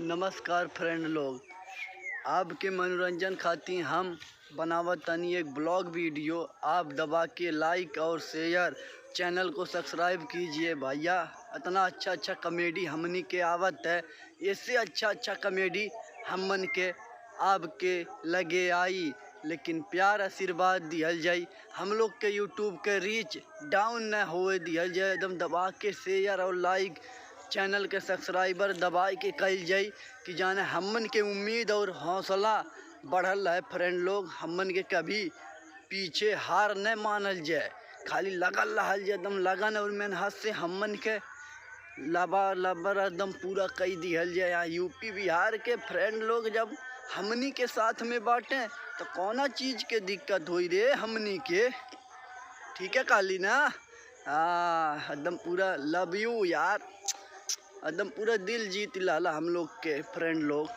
नमस्कार फ्रेंड लोग, आपके मनोरंजन खातिर हम बनावत तनी एक ब्लॉग वीडियो। आप दबा के लाइक और शेयर, चैनल को सब्सक्राइब कीजिए भैया। इतना अच्छा कॉमेडी हमनी के आवत है, इससे अच्छा कॉमेडी हमन के आपके लगे आई। लेकिन प्यार आशीर्वाद दिहल जाई, हम लोग के यूट्यूब के रीच डाउन न होए दिहल जाए। एकदम दबा के शेयर और लाइक, चैनल के सब्सक्राइबर दबाए के कल जाई कि जाने हमन के उम्मीद और हौसला बढ़ल है। फ्रेंड लोग, हमन के कभी पीछे हार न मानल जाए, खाली लगल रहल जाए एकदम लगन और मेहनत से हमन के लबर एकदम पूरा कई दिहल जाए। यहाँ यूपी बिहार के फ्रेंड लोग जब हमनी के साथ में बांटे तो कौना चीज़ के दिक्कत हुई रे हमनी के। ठीक है काली ना, एकदम पूरा लव यू यार, एकदम पूरा दिल जीत लाला हम लोग के फ्रेंड लोग।